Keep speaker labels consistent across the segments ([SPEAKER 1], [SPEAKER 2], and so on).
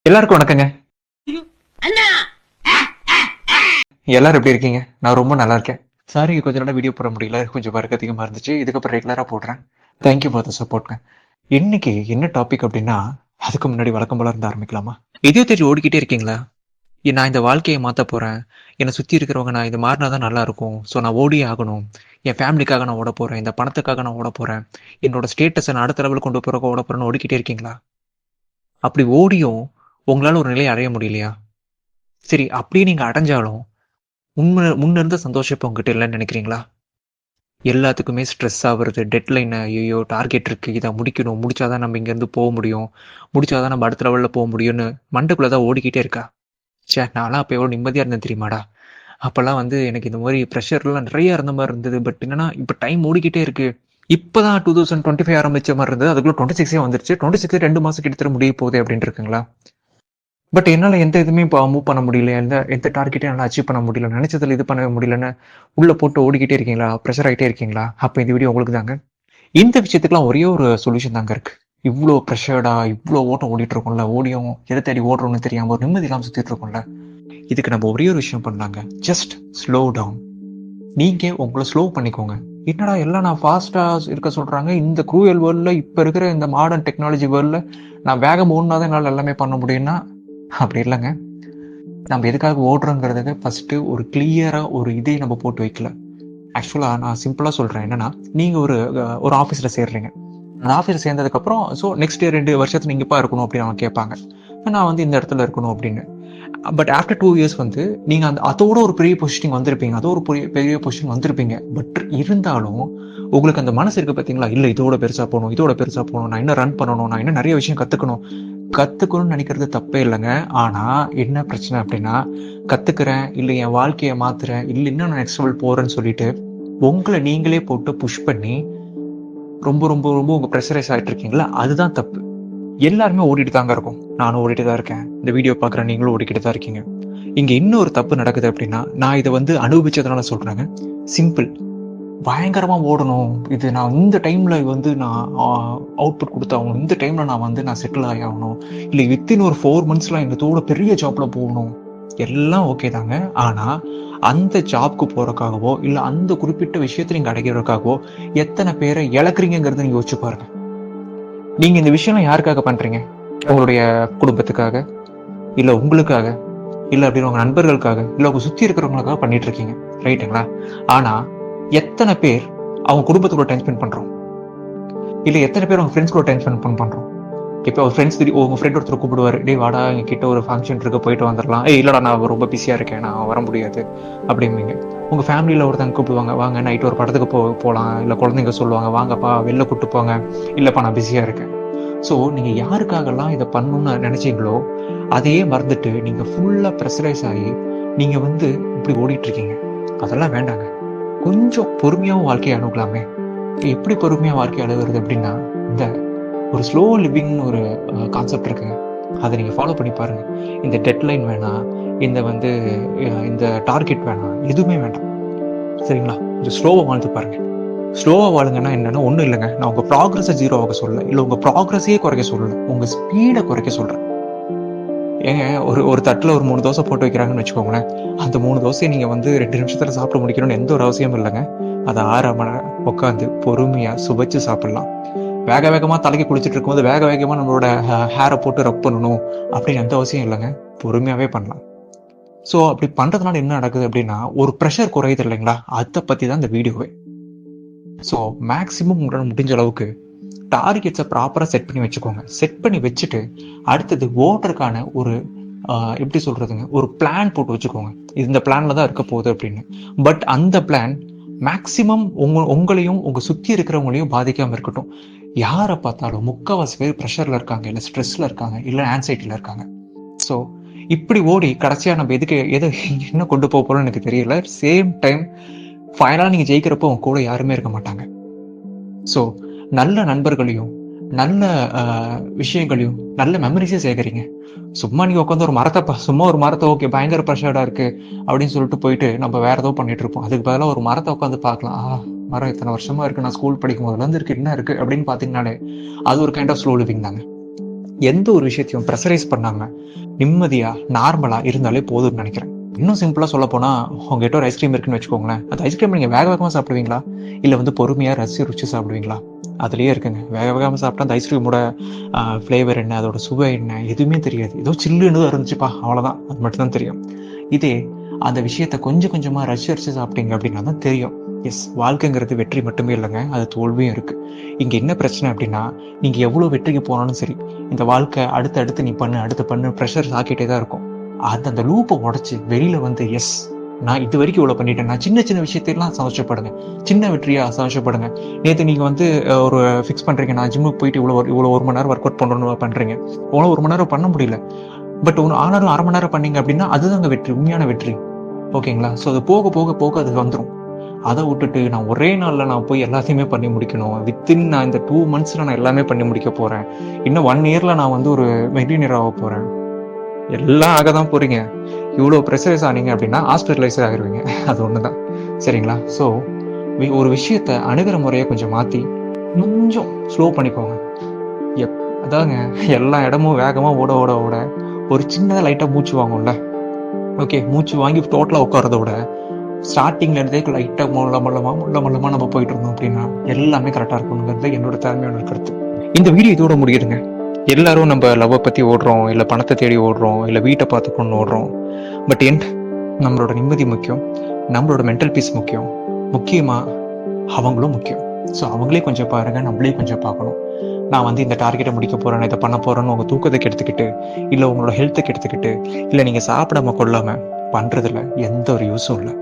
[SPEAKER 1] எல்லாருக்கும் வணக்கங்க. எல்லாரும் எப்படி இருக்கீங்க? நான் ரொம்ப நல்லா இருக்கேன். சாரி கொஞ்ச நாளா வீடியோ போட முடியல. கொஞ்சம் ஒர்க் அதிகமா இருந்துச்சு. இதுக்கப்புறம் ரெகுலரா போடுறேன். தேங்க்யூ ஃபார் த சப்போர்ட்ங்க. இன்னைக்கு என்ன டாபிக் அப்படின்னா, அதுக்கு முன்னாடி வழக்கம் போல இருந்து ஆரம்பிக்கலாமா? எதையோ தேடி ஓடிக்கிட்டே இருக்கீங்களா? நான் இந்த வாழ்க்கையை மாத்த போறேன். என்னை சுத்தி இருக்கிறவங்க நான் இது மாறினா தான் நல்லா இருக்கும். ஸோ நான் ஓடியே ஆகணும். என் ஃபேமிலிக்காக நான் ஓட போறேன். இந்த பணத்துக்காக நான் ஓட போறேன். என்னோட ஸ்டேட்டஸை நான் அடுத்த லெவலுக்கு கொண்டு போறதுக்கு ஓட போறேன்னு ஓடிக்கிட்டே இருக்கீங்களா? அப்படி ஓடியும் உங்களால ஒரு நிலையை அடைய முடியலையா? சரி, அப்படியே நீங்க அடைஞ்சாலும் முன்ன இருந்த சந்தோஷம் இப்போ உங்ககிட்ட இல்லைன்னு நினைக்கிறீங்களா? எல்லாத்துக்குமே ஸ்ட்ரெஸ் ஆகுறது, டெட்லைன், ஐயோ டார்கெட் இருக்கு, இதை முடிக்கணும், முடிச்சாதான் நம்ம இங்கேருந்து போக முடியும், முடிச்சாதான் நம்ம அடுத்த லெவலில் போக முடியும்னு மண்டைக்குள்ளே தான் ஓடிக்கிட்டே இருக்கா? சே, நான்லாம் அப்போ எவ்வளோ நிம்மதியாக இருந்தேன் தெரியுமாடா? அப்போல்லாம் வந்து எனக்கு இந்த மாதிரி ப்ரெஷர்லாம் நிறைய இருந்த மாதிரி இருந்தது. பட் என்னன்னா இப்போ டைம் ஓடிக்கிட்டே இருக்கு. இப்போதான் 2025 ஆரம்பிச்ச மாதிரி இருந்தது. அதுக்குள்ள 26 வந்துருச்சு. 26 2 மாசம் கிட்டத்தட்ட முடிய போகுது அப்படின்ட்டு இருக்குங்களா? பட் என்னால எந்த இதுவுமே இப்போ மூவ் பண்ண முடியல. எந்த எந்த டார்கெட்டையும் என்னால அச்சீவ் பண்ண முடியல. நினைச்சதுல இது பண்ணவே முடியலன்னு உள்ள போட்டு ஓடிக்கிட்டே இருக்கீங்களா? ப்ரெஷர் ஆகிட்டே இருக்கீங்களா? அப்போ இந்த வீடியோ உங்களுக்கு தாங்க. இந்த விஷயத்துக்குலாம் ஒரே ஒரு சொல்யூஷன் தாங்க இருக்கு. இவ்வளோ ப்ரெஷர்டா, இவ்வளோ ஓட்டம் ஓடிட்டு இருக்கோம்ல, ஓடியும் எதை தேடி ஓடுறோம்னு தெரியாம ஒரு நிம்மதி இல்லாமல் சுத்திட்டு இருக்கோம்ல, இதுக்கு நம்ம ஒரே ஒரு விஷயம் பண்ணாங்க. Just slow down. நீங்க உங்களை ஸ்லோ பண்ணிக்கோங்க. என்னடா எல்லாம் நான் ஃபாஸ்டா இருக்க சொல்றாங்க, இந்த க்ரூயல் வேர்ல்ட்ல இப்ப இருக்கிற இந்த மாடர்ன் டெக்னாலஜி வேர்ல்ட்ல நான் வேகம் ஓடினாதான் என்னால் எல்லாமே பண்ண முடியும்னா அப்படி இல்லைங்க. நம்ம எதுக்காக ஓடுறோங்கிறதுக்கு ஃபர்ஸ்ட் ஒரு கிளியரா ஒரு இதே நம்ம போட்டு வைக்கல. ஆக்சுவலா நான் சிம்பிளா சொல்றேன். என்னன்னா, நீங்க ஒரு ஆஃபீஸ்ல சேர்றீங்க. அந்த ஆஃபீஸ் சேர்ந்ததுக்கு அப்புறம் ஸோ நெக்ஸ்ட் 2 வருஷத்துல நீங்க இப்ப இருக்கணும் அப்படின்னு அவங்க கேட்பாங்க. நான் வந்து இந்த இடத்துல இருக்கணும் அப்படின்னு. பட் ஆஃப்டர் 2 இயர்ஸ் வந்து நீங்க அதோட ஒரு பெரிய பொசிஷன் வந்திருப்பீங்க. அதோ ஒரு பெரிய பொசிஷன் வந்திருப்பீங்க. பட் இருந்தாலும் உங்களுக்கு அந்த மனசு இருக்கு பாத்தீங்களா? இல்ல இதோட பெருசா போகணும், இதோட பெருசா போகணும், நான் இன்னும் ரன் பண்ணணும், நான் இன்னும் நிறைய விஷயம் கத்துக்கணும்னு நினைக்கிறது தப்பே இல்லைங்க. ஆனா என்ன பிரச்சனை அப்படின்னா, கத்துக்கிறேன், இல்ல என் வாழ்க்கையை மாத்துறேன், இல்ல இன்னும் நான் நெக்ஸ்ட் லெவல் போறேன்னு சொல்லிட்டு உங்களை நீங்களே போட்டு புஷ் பண்ணி ரொம்ப ரொம்ப ரொம்ப உங்க ப்ரெஷரைஸ் ஆகிட்டு இருக்கீங்களா? அதுதான் தப்பு. எல்லாருமே ஓடிட்டு தாங்க இருக்கும். நானும் ஓடிட்டு தான் இருக்கேன். இந்த வீடியோ பார்க்குற நீங்களும் ஓடிக்கிட்டு தான் இருக்கீங்க. இங்க இன்னொரு தப்பு நடக்குது அப்படின்னா, நான் இதை வந்து அனுபவிச்சதுனால சொல்றேங்க. சிம்பிள். பயங்கரமா ஓடணும், இது நான் இந்த டைம்ல வந்து நான் அவுட்புட் கொடுத்தாகணும், இந்த டைம்ல நான் செட்டில் ஆகி ஆகணும், இல்லை வித்தின் ஒரு 4 monthsலாம் எங்கத்தோட பெரிய ஜாப்ல போகணும், எல்லாம் ஓகே தாங்க. ஆனா அந்த ஜாப்க்கு போறதுக்காகவோ இல்ல அந்த குறிப்பிட்ட விஷயத்தை நீங்க அடைகிறதுக்காகவோ எத்தனை பேரை இழக்கிறீங்கிறத நீங்க யோசிச்சு பாருங்க. நீங்க இந்த விஷயம்லாம் யாருக்காக பண்றீங்க? உங்களுடைய குடும்பத்துக்காக, இல்ல உங்களுக்காக, இல்ல அப்படின்னு உங்க நண்பர்களுக்காக, இல்ல உங்க சுத்தி இருக்கிறவங்களுக்காக பண்ணிட்டு இருக்கீங்க, ரைட்டுங்களா? ஆனா எத்தனை பேர் அவங்க குடும்பத்துக்குள்ள டைம் ஸ்பெண்ட் பண்றோம், இல்ல எத்தனை பேர் அவங்க ஃப்ரெண்ட்ஸ் கூட டைம் ஸ்பெண்ட் பண்றோம்? இப்போ ஒரு உங்க ஃப்ரெண்ட் ஒருத்தர் கூப்பிடுவாரு, டே வாடா எங்க கிட்ட ஒரு ஃபங்க்ஷன் இருக்கு, போயிட்டு வந்துடலாம். இல்லடா நான் ரொம்ப பிஸியா இருக்கேன், நான் வர முடியாது அப்படிம்பீங்க. உங்க ஃபேமிலியில ஒருத்தங்க கூப்பிடுவாங்க, வாங்க நைட் ஒரு படத்துக்கு போகலாம், இல்ல குழந்தைங்க சொல்லுவாங்க, வாங்கப்பா வெளில கூட்டு போங்க, இல்லப்பா நான் பிஸியா இருக்கேன். ஸோ நீங்க யாருக்காகலாம் இதை பண்ணணும்னு நினைச்சீங்களோ அதையே மறந்துட்டு நீங்க ஃபுல்லா ப்ரெஷரைஸ் ஆகி நீங்க வந்து இப்படி ஓடிட்டு இருக்கீங்க. அதெல்லாம் வேண்டாங்க. கொஞ்சம் பொறுமையாவும் வாழ்க்கையை அணுகலாமே. எப்படி பொறுமையா வாழ்க்கை அணுகிறது அப்படின்னா, இந்த ஒரு ஸ்லோ லிவிங்னு ஒரு கான்செப்ட் இருக்குங்க. அதை நீங்க ஃபாலோ பண்ணி பாருங்க. இந்த டெட்லைன் வேணாம், இந்த டார்கெட் வேணாம், எதுவுமே வேண்டாம், சரிங்களா? கொஞ்சம் ஸ்லோவா வாழ்ந்து பாருங்க. ஸ்லோவா வாழுங்கன்னா என்னன்னா ஒன்றும் இல்லைங்க. நான் உங்க ப்ராக்ரஸை 0 ஆக சொல்லல, இல்லை உங்க ப்ராக்ரஸையே குறைக்க சொல்லல, உங்க ஸ்பீடை குறைக்க சொல்றேன். ஏங்க, ஒரு தட்டில் ஒரு 3 தோசை போட்டு வைக்கிறாங்கன்னு வச்சுக்கோங்களேன். அந்த 3 தோசையை நீங்க வந்து 2 நிமிஷத்துல சாப்பிட முடிக்கணும்னு எந்த ஒரு அவசியமும் இல்லைங்க. அதை 6 மணி நேரம் உட்காந்து பொறுமையா சுவைச்சு சாப்பிடலாம். வேக வேகமா தலைக்கு குளிச்சுட்டு இருக்கும்போது வேக வேகமா நம்மளோட ஹேரை போட்டு ரப் பண்ணணும் அப்படின்னு எந்த அவசியம் இல்லைங்க. பொறுமையாவே பண்ணலாம். ஸோ அப்படி பண்றதுனால என்ன நடக்குது அப்படின்னா, ஒரு ப்ரெஷர் குறையுது இல்லைங்களா? அதை பத்தி தான் இந்த வீடியோவே. ஸோ மேக்சிமம் உங்களால் முடிஞ்ச அளவுக்கு டார்கெட்ஸை ப்ராப்பராக செட் பண்ணி வச்சுக்கோங்க. செட் பண்ணி வச்சுட்டு அடுத்தது ஓட்டருக்கான ஒரு எப்படி சொல்றதுங்க, ஒரு பிளான் போட்டு வச்சுக்கோங்க. இந்த பிளான்ல தான் இருக்க போகுது அப்படின்னு. பட் அந்த பிளான் மேக்சிமம் உங்களையும் உங்க சுத்தி இருக்கிறவங்களையும் பாதிக்காம இருக்கட்டும். யாரை பார்த்தாலும் முக்கால்வாசி பேர் ப்ரெஷர்ல இருக்காங்க, இல்லை ஸ்ட்ரெஸ்ல இருக்காங்க, இல்லை ஆன்சைட்டில இருக்காங்க. ஸோ இப்படி ஓடி கடைசியா நம்ம எதை என்ன கொண்டு போக போறோம்னு எனக்கு தெரியல. சேம் டைம் ஃபைனலா நீங்க ஜெயிக்கிறப்போ உங்க கூட யாருமே இருக்க மாட்டாங்க. ஸோ நல்ல நண்பர்களையும், நல்ல விஷயங்களையும், நல்ல மெமரிஸையும் சேகரிங்க. சும்மா நீங்க உட்காந்து சும்மா ஒரு மரத்தை ஓகே பயங்கர ப்ரெஷர்டா இருக்கு அப்படின்னு சொல்லிட்டு போயிட்டு நம்ம வேற ஏதோ பண்ணிட்டு இருப்போம். அதுக்கு பதிலாக ஒரு மரத்தை உட்காந்து பார்க்கலாம். மரம் இத்தனை வருஷமா இருக்கு, நான் ஸ்கூல் படிக்கும் போதுல இருந்து இருக்கு, என்ன இருக்கு அப்படின்னு பாத்தீங்கன்னாலே அது ஒரு கைண்ட் ஆஃப் ஸ்லோ லிவிங் தாங்க. எந்த ஒரு விஷயத்தையும் ப்ரெஷரைஸ் பண்ணாம நிம்மதியா நார்மலா இருந்தாலே போதும்னு நினைக்கிறேன். இன்னும் சிம்பிளா சொல்ல போனா, உங்ககிட்ட ஒரு ஐஸ்கிரீம் இருக்குன்னு வச்சுக்கோங்களேன். அந்த ஐஸ்கிரீம் நீங்க வேக வேகமா சாப்பிடுவீங்களா, இல்ல பொறுமையா ரசிச்சு ருச்சி சாப்பிடுவீங்களா? அதுலயே இருக்குங்க. வேக வேகமா சாப்பிட்டா அந்த ஐஸ்கிரீமோட ஃப்ளேவர் என்ன, அதோட சுவை என்ன, எதுவுமே தெரியாது. ஏதோ சில்லுன்னு இருந்துச்சுப்பா, அவ்வளவுதான். அது மட்டும் தான் தெரியும். இதே அந்த விஷயத்த கொஞ்சம் கொஞ்சமா ரசிச்சு ரசிச்சு சாப்பிட்டீங்க அப்படின்னா தான் தெரியும். எஸ், வாழ்க்கைங்கிறது வெற்றி மட்டுமே இல்லைங்க, அது தோல்வியும் இருக்கு. இங்க என்ன பிரச்சனை அப்படின்னா, நீங்க எவ்வளவு வெற்றிக்கு போனாலும் சரி, இந்த வாழ்க்கை அடுத்து நீ பண்ணு, அடுத்து பண்ணு, ப்ரெஷர் ஆக்கிட்டே தான் இருக்கும். அந்த லூப்பை உடைச்சு வெளியில எஸ், நான் இது வரைக்கும் இவ்வளவு பண்ணிட்டேன். நான் சின்ன சின்ன விஷயத்தையெல்லாம் சந்தோஷப்படுங்க. சின்ன வெற்றியா சந்தோஷப்படுங்க. நேற்று நீங்க ஒரு ஃபிக்ஸ் பண்றீங்க, நான் ஜிம்முக்கு போயிட்டு இவ்வளவு 1 மணி நேரம் ஒர்க் அவுட் பண்ணணும்னு பண்றீங்க. உங்களால 1 மணி நேரம் பண்ண முடியல, பட் ஆனாலும் 1/2 மணி நேரம் பண்ணீங்க அப்படின்னா அதுதாங்க வெற்றி, உண்மையான வெற்றி. ஓகேங்களா? ஸோ அது போக போக போக அது வந்துடும். அதை விட்டுட்டு நான் ஒரே நாள்ல நான் போய் எல்லாத்தையுமே பண்ணி முடிக்கணும், வித்தின் நான் இந்த 2 monthsல நான் எல்லாமே பண்ணி முடிக்க போறேன், இன்னும் 1 yearல நான் ஒரு மில்லியனர் ஆக போறேன், எல்லாம் ஆக தான் போறீங்க. இவ்வளோ ப்ரெஷரைஸ் ஆனீங்க அப்படின்னா ஹாஸ்பிட்டலைஸ் ஆகிருவீங்க. அது ஒண்ணுதான். சரிங்களா? ஸோ ஒரு விஷயத்த அணுகிற முறையை கொஞ்சம் மாத்தி கொஞ்சம் ஸ்லோ பண்ணிக்கோங்க. அதாங்க, எல்லா இடமும் வேகமா ஓட ஓட ஓட ஒரு சின்னதா லைட்டா மூச்சு வாங்கும்ல. ஓகே, மூச்சு வாங்கி டோட்டலா உட்காரத விட ஸ்டார்டிங்ல இருந்தே லைட்டா முள்ள நம்ம போயிட்டு இருந்தோம் அப்படின்னா எல்லாமே கரெக்டா இருக்கணுங்கிறது என்னோட தாழ்மையான கருத்து. இந்த வீடியோ இதோட முடியுதுங்க. எல்லாரும் நம்ம லவ்வை பத்தி ஓடுறோம், இல்ல பணத்தை தேடி ஓடுறோம், இல்ல வீட்டை பார்த்துக்கணும்னு ஓடுறோம். பட் நம்மளோட நிம்மதி முக்கியம், நம்மளோட மென்டல் பீஸ் முக்கியம், முக்கியமா அவங்களும் முக்கியம். ஸோ அவங்களே கொஞ்சம் பாருங்க, நம்மளே கொஞ்சம் பார்க்கணும். நான் இந்த டார்கெட்டை முடிக்க போறேன், இதை பண்ண போறேன்னு உங்க தூக்கத்தை கெடுத்துக்கிட்டு, இல்ல உங்களோட ஹெல்த்தை கெடுத்துக்கிட்டு, இல்ல நீங்க சாப்பிடாம கொள்ளாம பண்றதுல எந்த ஒரு யூஸும் இல்லை.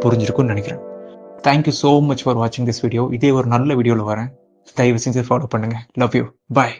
[SPEAKER 1] புரிஞ்சிருக்கும்னு நினைக்கிறேன். தேங்க்யூ ஸோ மச் ஃபார் வாட்சிங் திஸ் வீடியோ. இதே ஒரு நல்ல வீடியோவில் வரேன். தயவு செஞ்சு ஃபாலோ பண்ணுங்க. Love you. பாய்.